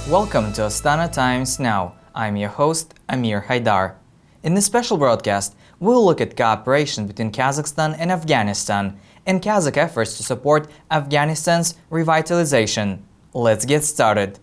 Welcome to Astana Times Now. I'm your host, Amir Haidar. In this special broadcast, we'll look at cooperation between Kazakhstan and Afghanistan and Kazakh efforts to support Afghanistan's revitalization. Let's get started.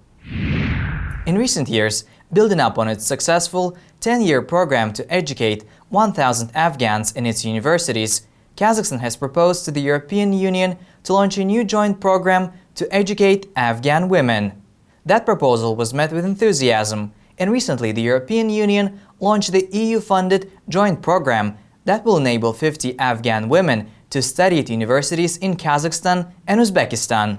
In recent years, building up on its successful 10-year program to educate 1,000 Afghans in its universities, Kazakhstan has proposed to the European Union to launch a new joint program to educate Afghan women. That proposal was met with enthusiasm, and recently the European Union launched the EU-funded joint program that will enable 50 Afghan women to study at universities in Kazakhstan and Uzbekistan.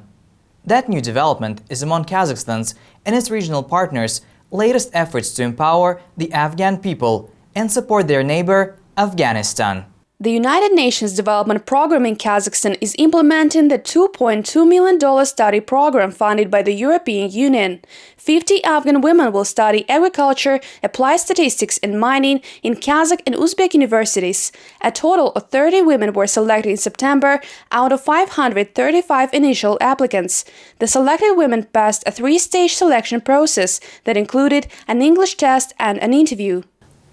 That new development is among Kazakhstan's and its regional partners' latest efforts to empower the Afghan people and support their neighbor, Afghanistan. The United Nations Development Program in Kazakhstan is implementing the $2.2 million study program funded by the European Union. 50 Afghan women will study agriculture, applied statistics and mining in Kazakh and Uzbek universities. A total of 30 women were selected in September out of 535 initial applicants. The selected women passed a three-stage selection process that included an English test and an interview.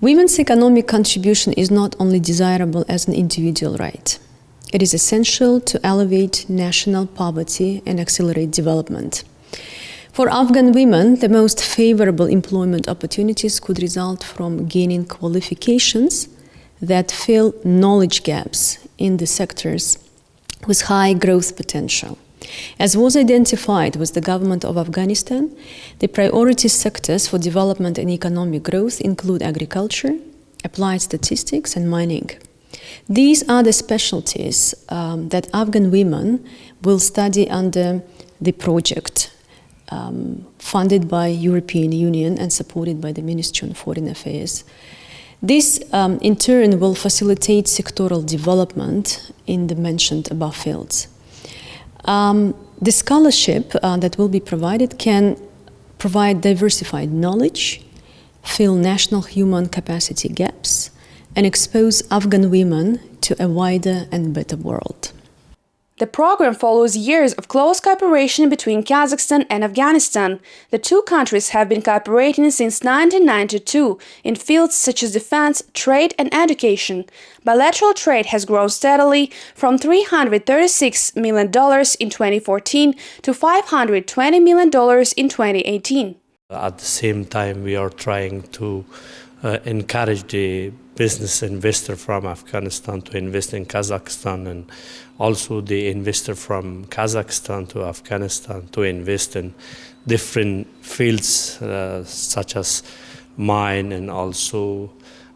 Women's economic contribution is not only desirable as an individual right. It is essential to elevate national poverty and accelerate development. For Afghan women, the most favorable employment opportunities could result from gaining qualifications that fill knowledge gaps in the sectors with high growth potential. As was identified with the government of Afghanistan, the priority sectors for development and economic growth include agriculture, applied statistics, and mining. These are the specialties that Afghan women will study under the project funded by European Union and supported by the Ministry of Foreign Affairs. This, in turn, will facilitate sectoral development in the mentioned above fields. The scholarship that will be provided can provide diversified knowledge, fill national human capacity gaps, and expose Afghan women to a wider and better world. The program follows years of close cooperation between Kazakhstan and Afghanistan. The two countries have been cooperating since 1992 in fields such as defense, trade, and education. Bilateral trade has grown steadily from $336 million in 2014 to $520 million in 2018. At the same time, we are trying to encourage the business investor from Afghanistan to invest in Kazakhstan, and also the investor from Kazakhstan to Afghanistan to invest in different fields such as mine and also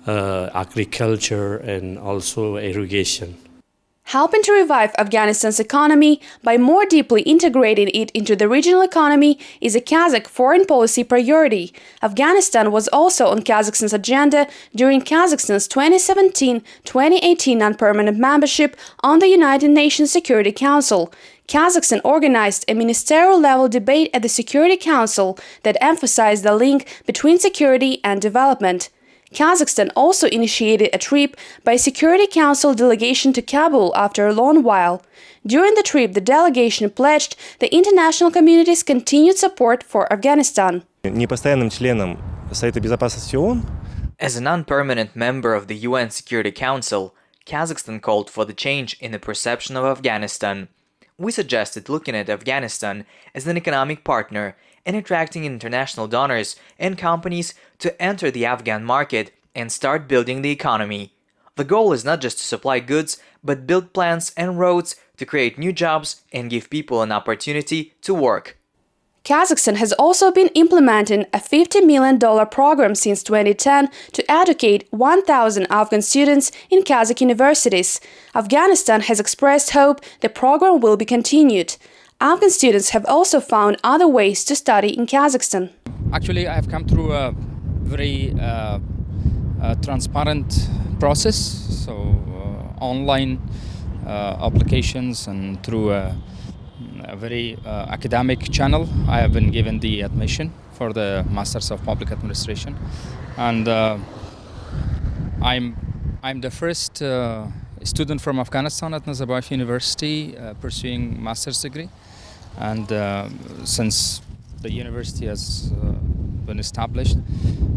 agriculture and also irrigation. Helping to revive Afghanistan's economy by more deeply integrating it into the regional economy is a Kazakh foreign policy priority. Afghanistan was also on Kazakhstan's agenda during Kazakhstan's 2017-2018 non-permanent membership on the United Nations Security Council. Kazakhstan organized a ministerial-level debate at the Security Council that emphasized the link between security and development. Kazakhstan also initiated a trip by Security Council delegation to Kabul after a long while. During the trip, the delegation pledged the international community's continued support for Afghanistan. Непостоянным членом Совета Безопасности ООН. As a non-permanent member of the UN Security Council, Kazakhstan called for the change in the perception of Afghanistan. We suggested looking at Afghanistan as an economic partner and attracting international donors and companies to enter the Afghan market and start building the economy. The goal is not just to supply goods, but build plants and roads to create new jobs and give people an opportunity to work. Kazakhstan has also been implementing a $50 million program since 2010 to educate 1,000 Afghan students in Kazakh universities. Afghanistan has expressed hope the program will be continued. Afghan students have also found other ways to study in Kazakhstan. Actually, I have come through a very transparent process, so online applications, and through a very academic channel, I have been given the admission for the Masters of Public Administration, and I'm the first student from Afghanistan at Nazarbayev University pursuing master's degree. And since the university has been established.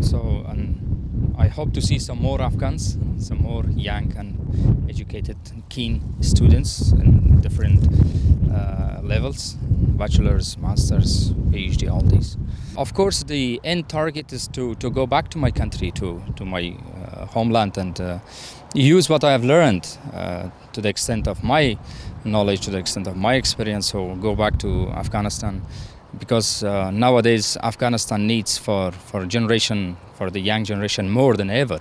So, and I hope to see some more Afghans, some more young and educated, keen students in different levels, bachelor's, master's, PhD, all these. Of course, the end target is to go back to my country, to my homeland, and use what I have learned to the extent of my knowledge, to the extent of my experience. So go back to Afghanistan, because nowadays Afghanistan needs for the young generation more than ever.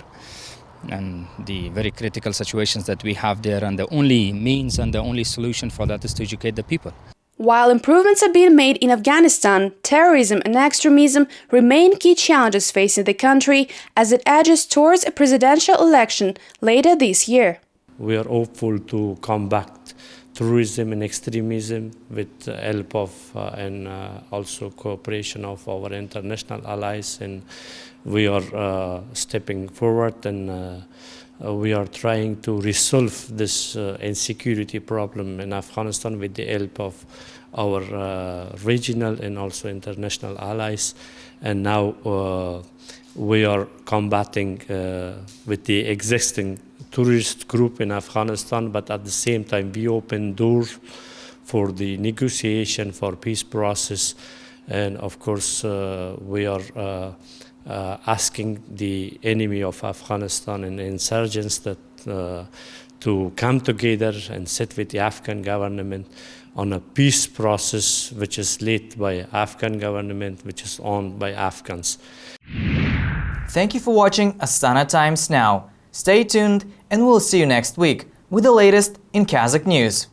And the very critical situations that we have there, and the only means and the only solution for that is to educate the people. While improvements are being made in Afghanistan, terrorism and extremism remain key challenges facing the country as it edges towards a presidential election later this year. We are hopeful to combat terrorism and extremism with the help of and also cooperation of our international allies, and we are stepping forward, and we are trying to resolve this insecurity problem in Afghanistan with the help of our regional and also international allies. And now we are combating with the existing tourist group in Afghanistan, but at the same time we open doors for the negotiation for peace process. And of course we are asking the enemy of Afghanistan and insurgents that to come together and sit with the Afghan government on a peace process which is led by Afghan government, which is owned by Afghans. Thank you for watching Astana Times Now. Stay tuned and we'll see you next week with the latest in Kazakh news.